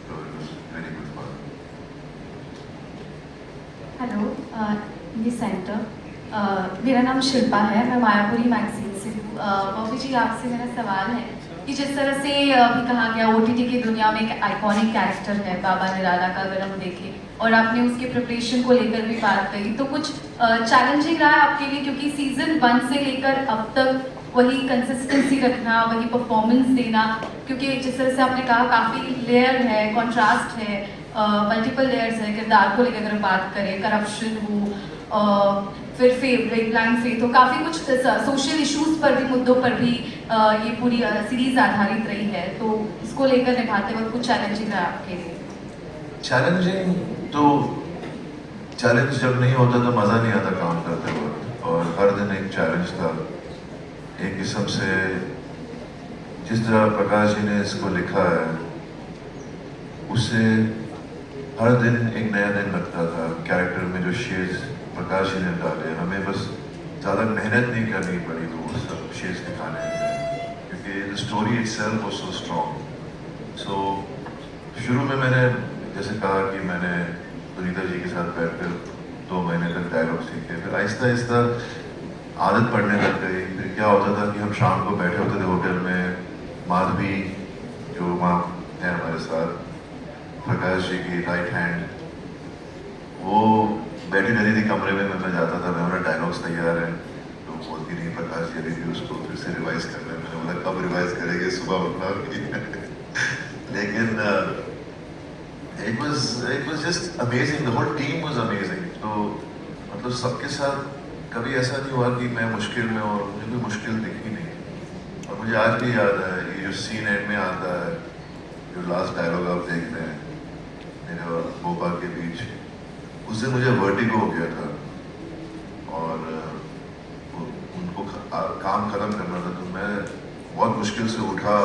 So it was very good fun. Hello, ये सेंटर, मेरा नाम शिल्पा है, मैं मायापुरी मैगजीन से हूँ। बॉबी जी, आपसे मेरा सवाल है कि जिस तरह से अभी कहा गया OTT की दुनिया में एक आइकॉनिक कैरेक्टर है बाबा निराला का, अगर हम देखें, और आपने उसके प्रिपरेशन को लेकर भी बात करी, तो कुछ चैलेंजिंग रहा है आपके लिए, क्योंकि सीजन 1 से लेकर अब तक वही कंसिस्टेंसी रखना, वही परफॉर्मेंस देना, क्योंकि जिस तरह से आपने कहा काफ़ी लेयर है, कॉन्ट्रास्ट है, मल्टीपल लेयर्स है किरदार को लेकर। अगर बात करें करप्शन हो, फिर ब्लाइंड फेथ हो, काफ़ी कुछ सोशल इश्यूज पर भी, मुद्दों पर भी ये पूरी सीरीज आधारित रही है, तो इसको लेकर निभाते वक्त कुछ चैलेंजिंग रहा आपके लिए? चैलेंजिंग तो चैलेंज जब नहीं होता तो मज़ा नहीं आता काम करते वक्त, और हर दिन एक चैलेंज था। एक किस्म से जिस तरह प्रकाश जी ने इसको लिखा है, उससे हर दिन एक नया दिन लगता था। कैरेक्टर में जो शेड्स प्रकाश जी ने डाले, हमें बस ज़्यादा मेहनत नहीं करनी पड़ी वो सब शेड्स दिखाने में, क्योंकि the story itself was so strong. So शुरू में मैंने जैसे कहा कि मैंने सुनीता जी के साथ बैठकर 2 महीने तक डायलॉग सीखे, फिर आहिस्ता आहिस्ता आदत पड़ने लग गई। फिर क्या होता था कि हम शाम को बैठे होते थे होटल में, माधवी जो वहाँ है हमारे साथ, प्रकाश जी की राइट हैंड, वो बैठी रहती थी कमरे में, मैं जाता था, मैं उन्हें डायलॉग्स तैयार हैं, तो बोलती नहीं प्रकाश जी अभी भी उसको फिर से रिवाइज कर रहे हैं। मैंने बोला कब रिवाइज करेंगे, सुबह उठना लेकिन it was just amazing, the whole team was amazing। तो मतलब सबके साथ कभी ऐसा नहीं हुआ कि मैं मुश्किल में, और मुझे कोई मुश्किल दिखी नहीं। और मुझे आज भी याद है ये जो सीन एंड में आता है, जो लास्ट डायलॉग आप देख रहे हैं, मेरे और भोपा के बीच, उस दिन मुझे वर्टिगो हो गया था और उनको काम खत्म करना था, तो मैं बहुत मुश्किल से उठा।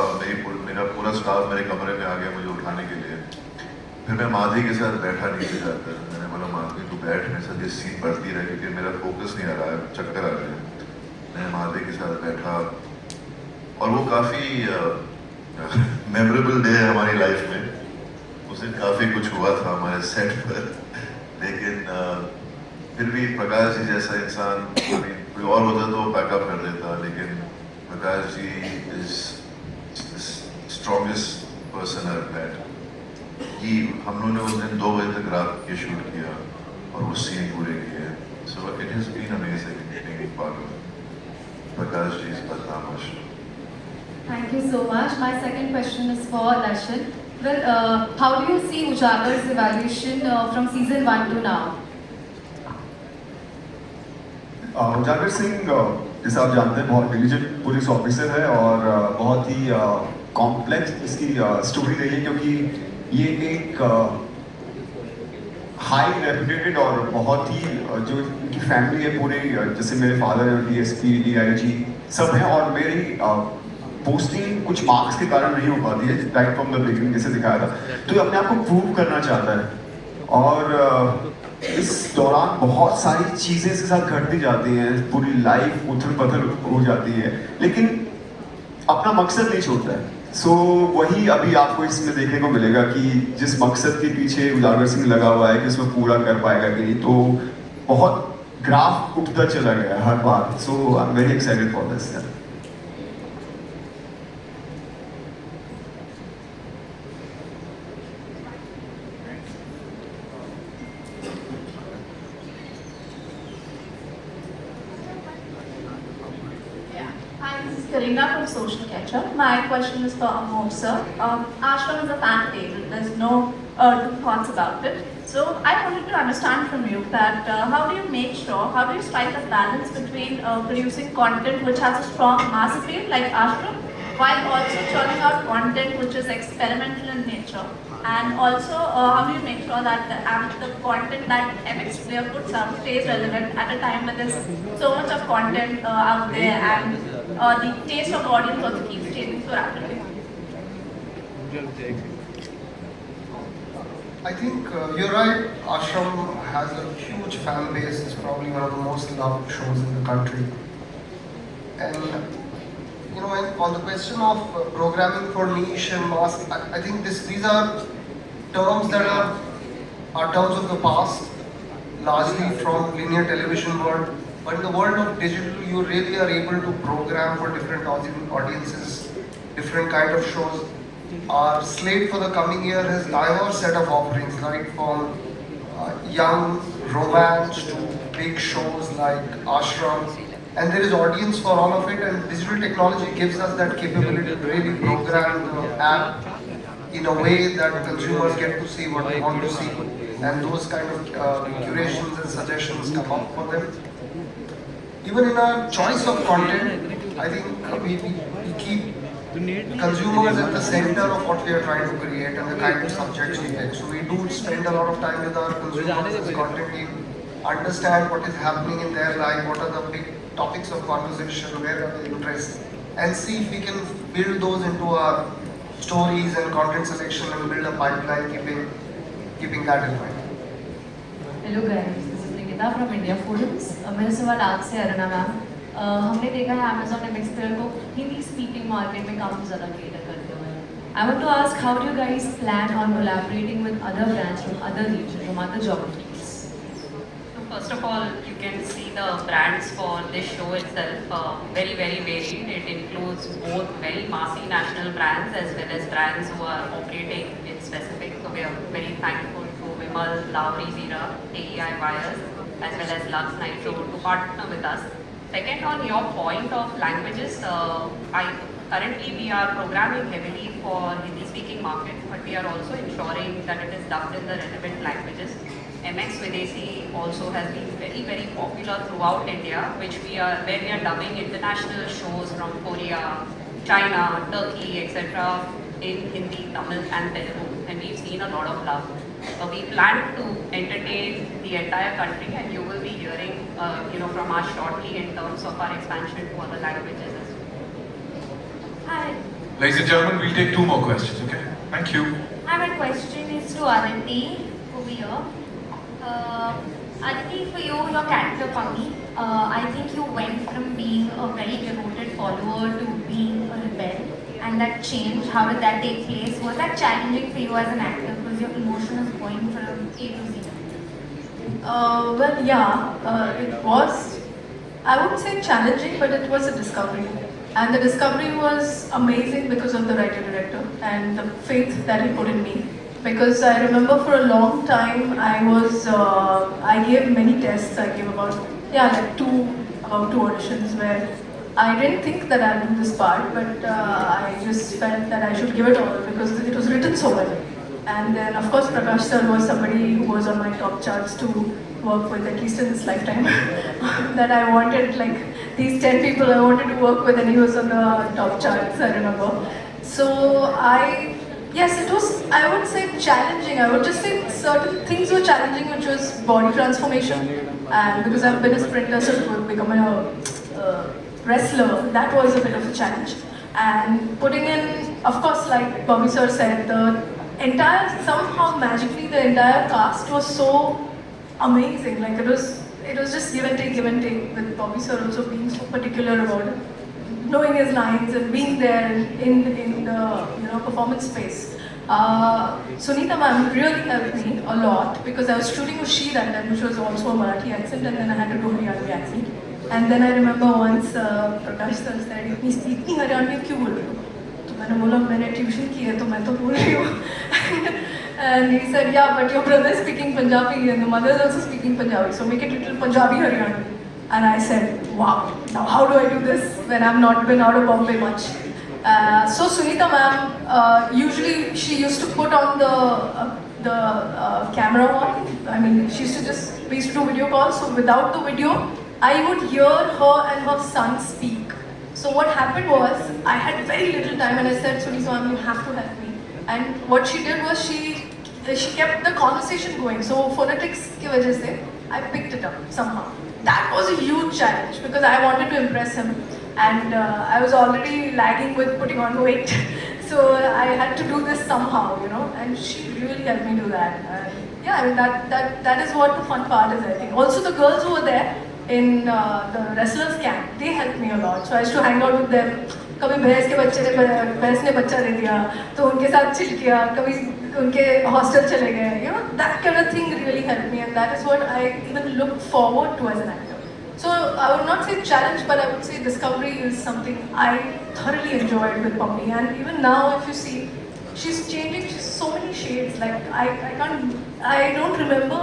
मेरा पूरा स्टाफ मेरे कमरे में आ गया मुझे उठाने के लिए। फिर मैं माधवी के साथ बैठा नीचे जाकर, मैंने बोला माधवी तू बैठ मेरे साथ, ये सीन पढ़ती रहे क्योंकि मेरा फोकस नहीं आ रहा है, चक्कर आ रहे हैं। मैं माधवी के साथ बैठा और वो काफ़ी मेमोरेबल डे है हमारी लाइफ में। उस दिन काफ़ी कुछ हुआ था हमारे सेट पर, लेकिन फिर भी प्रकाश जी जैसा इंसान कोई और होता तो पैकअप कर देता, लेकिन Prakash ji is strongest person I have met. कि हम लोगों ने उस दिन 2 बजे तक रात के शूट किया और वो सीन पूरे किए। So it has been amazing being part of Prakash ji's Badnaam Aashram. Thank you so much. My second question is for Darshan. Well, how do you see Ujagar's evaluation from season 1 to now? उजागर सिंह जैसा आप जानते हैं बहुत डिलीजेंट पुलिस ऑफिसर है और बहुत ही complex इसकी स्टोरी रही है, क्योंकि ये एक हाई रेपुटेटेड और बहुत ही जो इनकी फैमिली है पूरी, जैसे मेरे फादर है DSP DIG सब हैं, और मेरी पोस्टिंग कुछ मार्क्स के कारण नहीं हो पाती है राइट फ्रॉम द बिगिनिंग जैसे दिखाया था। तो ये अपने आप को प्रूव करना चाहता है और इस दौरान बहुत सारी चीज़ें इसके साथ घटती जाती हैं, पूरी लाइफ उथल पुथल हो जाती है, लेकिन अपना मकसद नहीं छोड़ता है। सो वही अभी आपको इसमें देखने को मिलेगा कि जिस मकसद के पीछे उजागर सिंह लगा हुआ है कि उसमें पूरा कर पाएगा कि नहीं, तो बहुत ग्राफ उठता चला गया हर बार। So I am very excited for this. Hi, this is Karina from Social Catch-up. My question is for Amol sir. Ashram is a fan favorite. There's no two thoughts about it. So I wanted to understand from you that how do you make sure, how do you strike a balance between producing content which has a strong mass appeal like Ashram, while also churning out content which is experimental in nature? And also, how do you make sure that the content that MX Player puts out stays relevant at a time when there's so much of content out there and the taste of the audience also keeps changing so rapidly? I think you're right. Ashram has a huge fan base. It's probably one of the most loved shows in the country. And you know, on the question of programming for niche and mass, I think these are terms that are terms of the past, largely from linear television world. But in the world of digital, you really are able to program for different audiences, different kind of shows. Our slate for the coming year has diverse set of offerings, right from young romance to big shows like Ashram, and there is audience for all of it, and digital technology gives us that capability to really program the app in a way that consumers get to see what they want to see, and those kind of curations and suggestions come up for them. Even in our choice of content, I think we keep consumers at the center of what we are trying to create and the kind of subjects we pick. So we do spend a lot of time with our consumers as content team, understand what is happening in their life, what are the big topics of conversation, where are they interested, and see if we can build those into our stories and content selection and build a pipeline keeping that in mind. Hello guys, this is Nikita from India Forums. मेरा सवाल आपसे Aruna ma'am, हमने देखा है Amazon MX Player को Hindi speaking market में काफ़ी ज़्यादा केटर करते हुए। I want to ask, how do you guys plan on collaborating with other brands from other regions, from other geographies? So first of all, you can see the brands for this show itself very varied. It includes both very massy national brands as well as brands who are operating in specific. So we are very thankful to Vimal, Lowry Zira, AEI Wires, as well as Lux Nitro to partner with us. Second, on your point of languages, currently we are programming heavily for Hindi-speaking market, but we are also ensuring that it is dubbed in the relevant languages. MX Videsi also has been very popular throughout India, where we are dubbing international shows from Korea, China, Turkey, etc. in Hindi, Tamil and Telugu, and we've seen a lot of love. we plan to entertain the entire country, and you will be hearing, from us shortly in terms of our expansion to other languages as well. Hi. Ladies and gentlemen, we'll take 2 more questions, okay? Thank you. Hi, my question is to Aditi over here. Aditi, for you, your character Pami, I think you went from being a very devoted follower to being a rebel, and that change, how did that take place? Was that challenging for you as an actor because your emotion is going from A to Z? Well, yeah, it was, I wouldn't say challenging, but it was a discovery. And the discovery was amazing because of the writer-director and the faith that he put in me. Because I remember for a long time, I gave many tests. I gave about 2 auditions where I didn't think that I'd do this part, but I just felt that I should give it all because it was written so well. And then, of course, Prakash sir was somebody who was on my top charts to work with, at least in this lifetime. That I wanted, like, these 10 people I wanted to work with, and he was on the top charts, I remember. So yes, it was, I would say challenging. I would just say certain things were challenging, which was body transformation. And because I've been a sprinter, so to become a wrestler, that was a bit of a challenge. And putting in, of course, like Bobby sir said, somehow magically the entire cast was so amazing. Like it was just give and take, with Bobby sir also being so particular about it, knowing his lines and being there in the performance space. Sunita ma'am really helped me a lot because I was shooting with She that time, which was also a Marathi accent, and then I had to do Haryanvi accent. And then I remember once Prakash sir said, "इतनी हरियाणवी क्यों बोल रही हो?" तो मैंने बोला मैंने tuition की है तो मैं तो बोल रही हूँ. And he said, "Yeah, but your brother is speaking Punjabi and the mother is also speaking Punjabi, so make it little Punjabi Haryanvi." And I said, "Wow, now how do I do this when I've not been out of Bombay much?" So Sunita ma'am, usually she used to put on the camera on. I mean, we used to do video calls, so without the video, I would hear her and her son speak. So what happened was, I had very little time and I said, "Sunita ma'am, you have to help me." And what she did was, she kept the conversation going. So phonetics ki wajah se, I picked it up somehow. That was a huge challenge because I wanted to impress him. And I was already lagging with putting on weight. So I had to do this somehow, and she really helped me do that. Yeah, I mean, that is what the fun part is, I think. Also the girls who were there in the wrestlers camp, they helped me a lot. So I used to hang out with them. कभी भैंस ने बच्चा दे दिया तो उनके साथ chill किया, कभी उनके हॉस्टल चले गए, that kind of thing really helped me, and that is what I even look forward to as an actor. So I would not say challenge, but I would say discovery is something I thoroughly enjoyed with Pami. And even now, if you see, she's changing. She's so many shades. Like I don't remember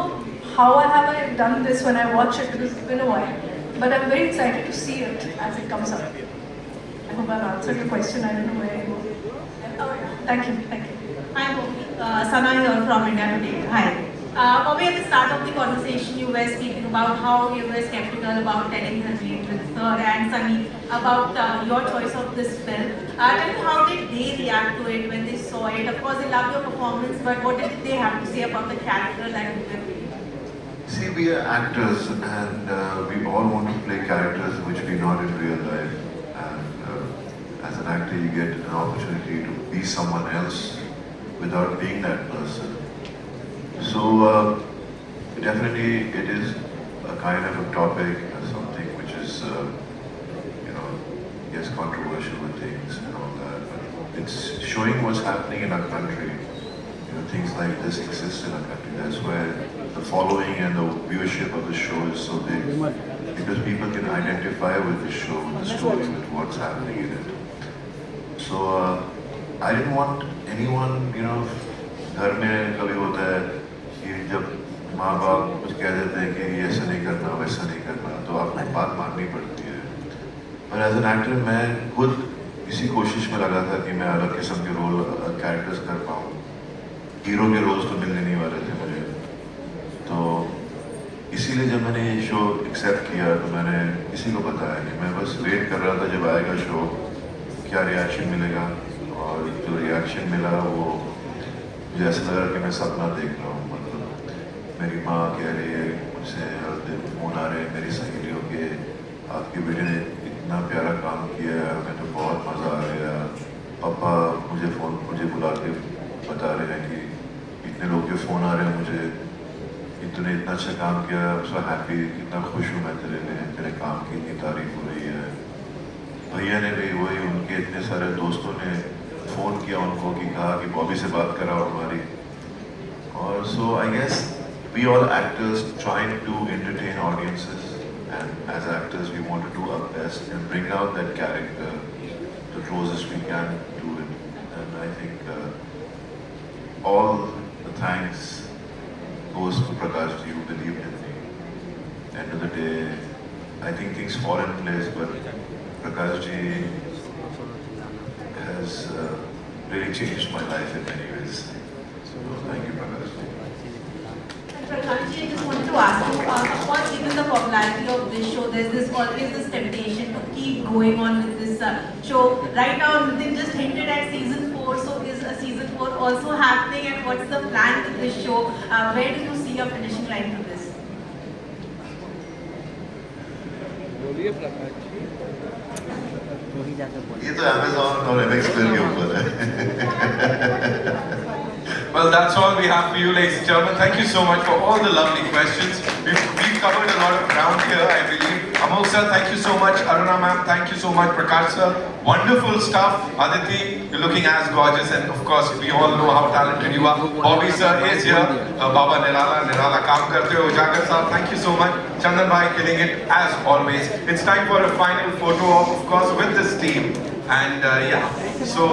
how I done this when I watch it because it's been a while. But I'm very excited to see it as it comes up. I hope I've answered your question. I don't know where you go. Oh yeah. Thank you. Hi, Bobby. Sana here from India Today. Hi. Bobby, at the start of the conversation, you were speaking about how you were skeptical about telling Ranveer with Sir and Sunny about your choice of this film. Tell me, how did they react to it when they saw it? Of course, they loved your performance, but what did they have to say about the character that you were playing? See, we are actors and we all want to play characters which we not in real life. And as an actor, you get an opportunity to be someone else without being that person. So definitely it is a kind of a topic, something which is, yes, controversial with things and all that. But it's showing what's happening in our country. Things like this exist in our country. That's where the following and the viewership of the show is so big. Because people can identify with the show, with the story, with what's happening in it. So I didn't want anyone, घर में कभी होता है कि जब माँ बाप कुछ कह देते हैं कि ऐसा नहीं करना वैसा नहीं करना, तो आपको बात माननी पड़ती है. पर एज एन एक्टर मैं खुद इसी कोशिश में लगा था कि मैं अलग किस्म के रोल कैरेक्टर्स कर पाऊँ. हीरो के रोल्स तो मिलने नहीं वाले थे मुझे, तो इसीलिए जब मैंने ये शो एक्सेप्ट किया तो मैंने किसी को बताया नहीं. मैं बस वेट कर रहा था जब आएगा शो, क्या रिएक्शन मिलेगा. और जो रिएक्शन मिला वो मुझे ऐसा लगा कि मैं सपना देख रहा हूँ. मेरी माँ कह रही है मुझसे, और दिन फ़ोन आ रहे हैं मेरी सहेलियों के, आपके बेटे ने इतना प्यारा काम किया है, हमें तो बहुत मज़ा आ गया। पापा मुझे बुला के बता रहे हैं कि इतने लोग के फ़ोन आ रहे हैं मुझे, तूने इतना अच्छा काम किया, सो हैप्पी, कितना खुश हूँ मैं तेरे लिए, तेरे काम की इतनी तारीफ हो रही है। भैया ने भी वही, उनके इतने सारे दोस्तों ने फ़ोन किया उनको कि कहा कि बॉबी से बात कराओ हमारी। और so I guess we all actors trying to entertain audiences, and as actors we want to do our best and bring out that character the closest we can to it. And I think all the thanks goes to Prakash ji, who believed in me. End of the day, I think things fall in place, but Prakash ji has really changed my life in many ways. So thank you, Prakash ji. Prakash, I just wanted to ask you, of course, given the popularity of this show, there's always this temptation to keep going on with this show. Right now, Nitin just hinted at season 4, so is a season 4 also happening, and what's the plan with this show? Where do you see a finishing line to this? ये तो Amazon और MX Player के ऊपर है। Well, that's all we have for you, ladies and gentlemen. Thank you so much for all the lovely questions. We've covered a lot of ground here, I believe. Amol sir, thank you so much. Aruna ma'am, thank you so much. Prakash sir, wonderful stuff. Aditi, you're looking as gorgeous, and of course, we all know how talented you are. Bobby sir is here. Baba Nirala kaam karte ho. Ujagar sir, thank you so much. Chandan bhai killing it as always. It's time for a final photo of course, with this team. And yeah, so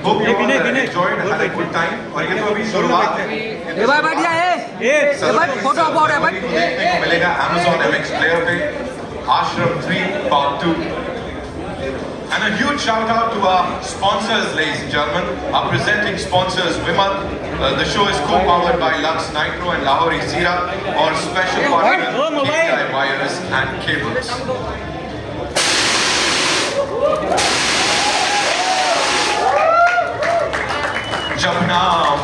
hope you all enjoyed, had a good time. और ये तो अभी शुरुआत है। ये भाई बैठ जा भाई फोटो आप और है भाई। देखने को मिलेगा Amazon MX Player पे Ashram 3 Part 2. And a huge shout out to our sponsors, ladies and gentlemen. Our presenting sponsors, Vimal. The show is co-powered by Lux Nitro and Lahori Zira, or special partner KPI Wires and Cables. Japnam.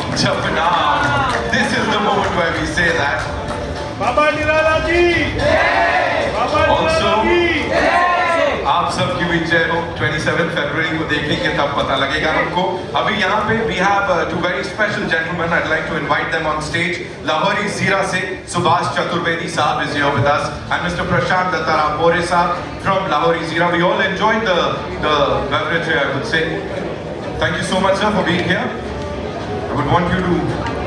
This is the moment where we say that. Baba Nirala ji. Baba Also, Nirala ji. आप सबकी भी जय हो। 27 फरवरी को देखेंगे तब पता लगेगा हमको। अभी यहाँ पे we have two very special gentlemen. I'd like to invite them on stage. Lahori Zira से Subhash Chaturvedi साहब is here with us, and Mr. Prashant Dattaram More साहब from Lahori Zira. We all enjoyed the beverage here, I would say. Thank you so much, sir, for being here. I would want you to,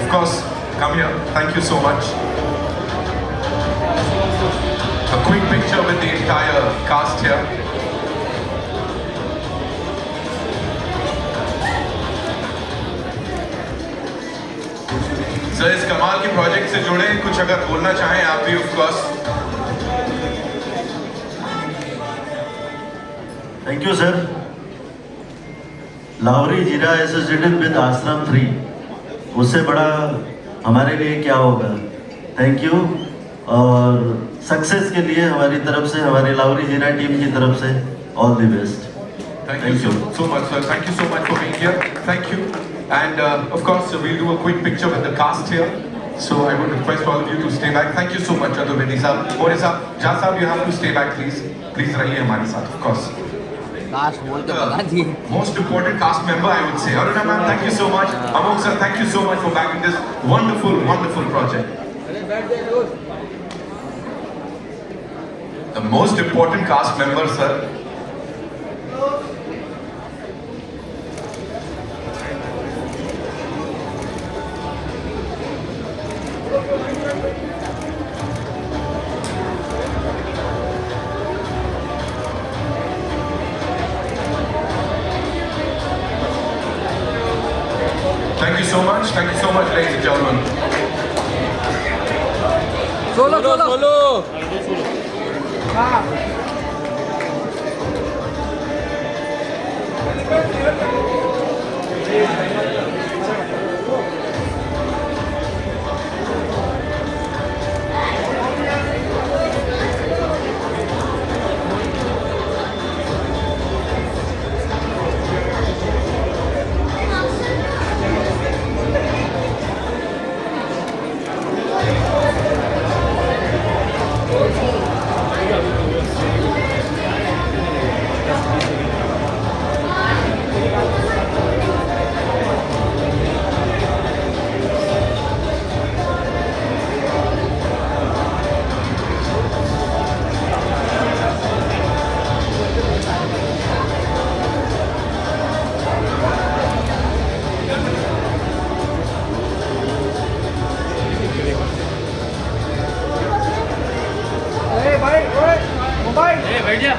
of course, come here. Thank you so much. A quick picture with the entire cast here. Sir, इस कमाल के project से जुड़े कुछ अगर बोलना चाहें आप भी, of course. Thank you, sir. Lahori Zira associated with Ashram 3. उससे बड़ा हमारे लिए क्या होगा? थैंक यू, और सक्सेस के लिए हमारी तरफ से, हमारी लाहौरी जीरा टीम की तरफ से all the best. Thank you so much, sir. Thank you so much for being here. Thank you. And of course, we'll do a quick picture with the cast here. So I would request all of you to stay back. Thank you so much, Chaturvedi sahab. More sahab, Jha sahab, you have to stay back, please. Please रहिए हमारे साथ, of course. Most important cast member, I would say. Aruna ma'am, thank you so much. Amol sir, thank you so much for backing this wonderful, wonderful project. The most important cast member, sir. Thank you so much, ladies and gentlemen. Solo. बैठ जा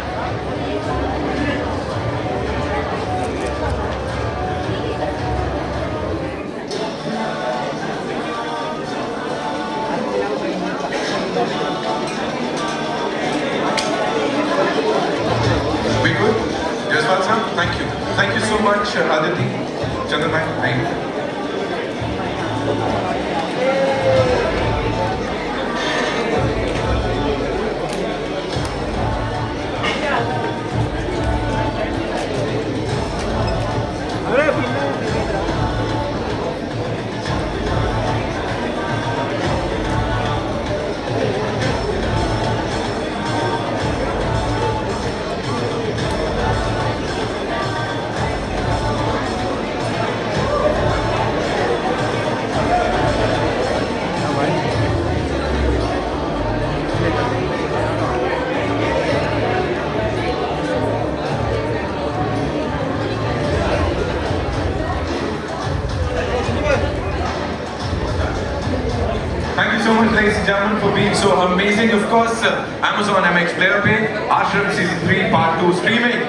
We good? Jaswal sir, thank you. Thank you so much, Aditi. Chandan bhai, thank you. Thank you so much, ladies and gentlemen, for being so amazing. Of course, Amazon MX Player पे Ashram Season 3 Part 2 streaming.